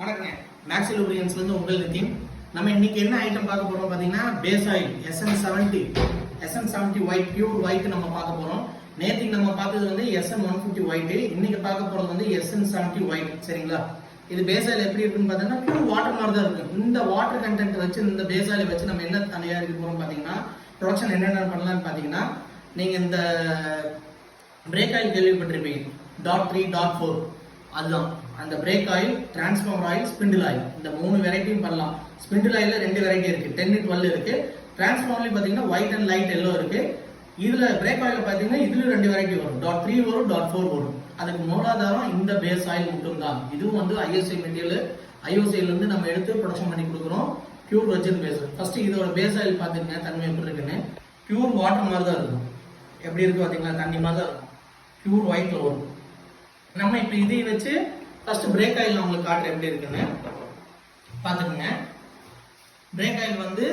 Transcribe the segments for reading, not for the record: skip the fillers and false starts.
வணக்கங்க. மேக்ஸி லூப்ரிகன்ஸ்ல இருந்து உங்கள் நிதின். நம்ம இன்னைக்கு என்ன ஐட்டம் பார்க்க போறோம் பாத்தீங்கன்னா base oil SN70 white pure white நம்ம பார்க்க போறோம். நேத்திக்கு நம்ம பார்த்தது வந்து SN150 ஒயிட், இன்னைக்கு பார்க்க போறது வந்து SN70 ஒயிட். சரிங்களா? இது பேஸ் ஆயில் எப்படி இருக்குன்னு பாத்தீங்கன்னா பியூர் வாட்டர் மாதிரி தான் இருக்கு. இந்த வாட்டர் கண்டென்ட் வச்சு இந்த பேஸ் ஆயில் வச்சு நம்ம என்ன தயாரிக்க போறோம் பாத்தீங்கன்னா ப்ரொடக்ஷன் என்னென்ன பண்ணலாம்னு பாத்தீங்கன்னா நீங்க இந்த பிரேக் ஆயில் கேள்விப்பட்டிருப்பீங்க. .3.4 அதுதான் அந்த brake oil, transformer oil, spindle oil. இந்த 3 வெரைட்டியும் பண்ணலாம். ஸ்பிண்டில் ஆயில 2 வெரைட்டி இருக்கு, 10 12 இருக்கு. டிரான்ஸ்ஃபார்மர்ல பாத்தீங்கன்னா ஒயிட் அண்ட் லைட் எல்லோ இருக்கு. இதுல பிரேக் ஆயில் பாத்தீங்கன்னா இதுல 2 வெரைட்டி வரும், .3 வரும், .4 வரும். அதுக்கு மூலாதாரம் இந்த பேஸ் ஆயில் மட்டும் தான். இதுவும் வந்து ISI மெட்டீரியல், IOCல இருந்து நம்ம எடுத்து ப்ரொடக்ஷன் பண்ணி கொடுக்குறோம். Pure virgin base. ஃபர்ஸ்ட் இதோட பேஸ் ஆயில் பாத்தீங்கன்னா தன்மை எப்படி இருக்குன்னு பியூர் வாட்டர் மாதிரி தான் இருக்கும். எப்படி இருக்கு பாத்தீங்களா? தண்ணி மாதிரி தான் இருக்கும். பியூர் ஒயிட்ல வரும். நம்ம இப்ப இதை வச்சு ஃபர்ஸ்ட் பிரேக் ஆயில் நான் உங்களுக்கு காட்டுறேன் எப்படி இருக்குன்னு பாத்துக்கோங்க. பிரேக் ஆயில் வந்து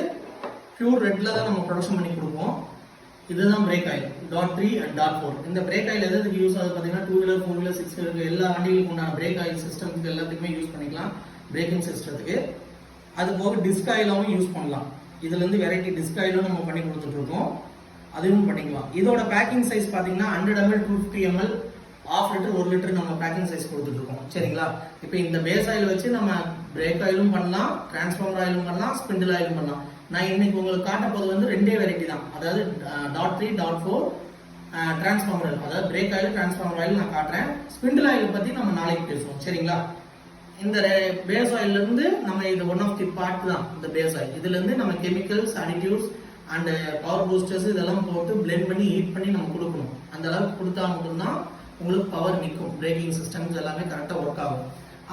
பியூர் ரெட்ல தான் நம்ம ப்ரொடக்ஷன் பண்ணி கொடுப்போம். இதுதான் பிரேக் ஆயில் .3 and .4. இந்த பிரேக் ஆயில் எதுக்கு யூஸ் ஆகுது பாத்தீங்கன்னா 2 வீலர் 4 வீலர் 6 வீலர் எல்லா வண்டிகளுக்கும் உண்டான பிரேக் ஆயில் சிஸ்டம்க்கு எல்லாத்துக்குமே யூஸ் பண்ணிக்கலாம். பிரேக்கிங் சிஸ்டத்துக்கு அது போக டிஸ்க் ஆயிலாவும் யூஸ் பண்ணலாம். இதுல இருந்து வெரைட்டி டிஸ்க் ஆயிலும் நம்ம பண்ணி கொடுத்துட்டு இருக்கோம், அதுவும் பண்ணிக்கலாம். இதோட பேக்கிங் சைஸ் பாத்தீங்கன்னா 100 ml 250 ml, 1/2 லிட்டர் 1 லிட்டர் நம்ம பேக்கிங் சைஸ் கொடுத்துட்டு இருக்கோம். சரிங்களா? இப்போ இந்த பேஸ் ஆயில் வச்சு நம்ம பிரேக் ஆயிலும் பண்ணலாம், டிரான்ஸ்ஃபார்மர் ஆயிலும் பண்ணலாம், ஸ்பிண்டில் ஆயிலும் பண்ணலாம். நான் இன்னைக்கு உங்களுக்கு காட்ட போது வந்து 2 வெரைட்டி தான், அதாவது .3 .4 டிரான்ஸ்ஃபார்மர் ஆயில், அதாவது பிரேக் ஆயில் டிரான்ஸ்ஃபார்மர் ஆயில் நான் காட்டுறேன். ஸ்பிண்டில் ஆயில் பத்தி நம்ம நாளைக்கு பேசுவோம். சரிங்களா? இந்த பேஸ் ஆயில்ல இருந்து நம்ம இது ஒன் ஆஃப் தி பார்ட் தான் இந்த பேஸ் ஆயில். இதுல இருந்து நம்ம chemicals, additives and power boosters இதெல்லாம் போட்டு பிளெண்ட் பண்ணி ஹீட் பண்ணி நம்ம கொடுக்கணும். அந்த அளவுக்கு கொடுத்தா மட்டும்தான் உங்களுக்கு பவர் நிற்கும், பிரேக்கிங் சிஸ்டம்ஸ் எல்லாமே கரெக்டாக ஒர்க் ஆகும்.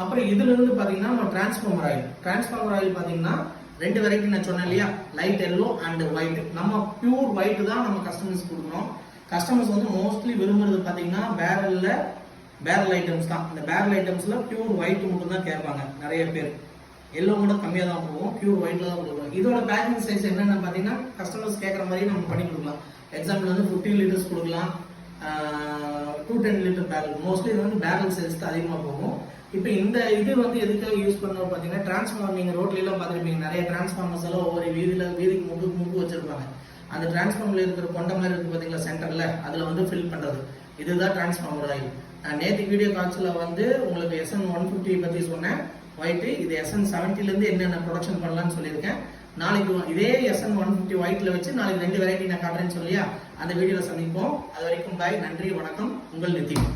அப்புறம் இதுல இருந்து பாத்தீங்கன்னா நம்ம டிரான்ஸ்ஃபார்மர் ஆயில் பாத்தீங்கன்னா 2 வெரைட்டி நான் சொன்னேன் இல்லையா, லைட் எல்லோ அண்ட் ஒயிட். நம்ம பியூர் ஒயிட் தான் நம்ம கஸ்டமர்ஸ் கொடுக்குறோம். கஸ்டமர்ஸ் வந்து மோஸ்ட்லி விரும்புறது பாத்தீங்கன்னா பேரல் ஐட்டம்ஸ் தான். இந்த பேரல் ஐட்டம்ஸ்ல பியூர் ஒயிட் மட்டும் தான் கேட்பாங்க நிறைய பேர். எல்லோ கூட கம்மியாக தான் போகும், பியூர் ஒயிட்ல தான் கொடுக்குறோம். இதோட பேக்கிங் சைஸ் என்னன்னு பாத்தீங்கன்னா கஸ்டமர்ஸ் கேட்குற மாதிரி நம்ம பண்ணி கொடுக்கலாம். எக்ஸாம்பிள் வந்து 15 லிட்டர்ஸ் கொடுக்கலாம், 210 லிட்டர் பேரல். மோஸ்ட்லி இது வந்து பேரல் சைஸ் தான் அதிகமாக போகும். இப்போ இந்த இது வந்து எதுக்காக யூஸ் பண்ணுறோம் பார்த்தீங்கன்னா டிரான்ஸ்ஃபார்மர் நீங்கள் ரோட்ல எல்லாம் பார்த்துருப்பீங்க, நிறைய டிரான்ஸ்ஃபார்மர்ஸ் எல்லாம் ஒவ்வொரு வீதிக்கு முக்கு வச்சிருப்பாங்க. அந்த டிரான்ஸ்ஃபார்மர்ல இருக்கிற கொண்ட மாதிரி இருக்கு பார்த்தீங்களா சென்டர்ல, அதில் வந்து ஃபில் பண்ணுறது இதுதான் டிரான்ஸ்ஃபார்மர் ஆயில். நான் நேற்று வீடியோ காட்சியில் வந்து உங்களுக்கு SN150 பற்றி சொன்னேன் ஒயிட். இது SN70 இருந்து என்னென்ன ப்ரொடக்ஷன் பண்ணலாம்னு சொல்லியிருக்கேன். நாளைக்கு இதே SN150 ஒயிட்ல வச்சு நாளைக்கு 2 வெரைட்டி நான் காட்டுறேன்னு சொல்லியா அந்த வீடியோல சந்திப்போம். அது வரைக்கும் பாய், நன்றி, வணக்கம், உங்கள் நிதின்.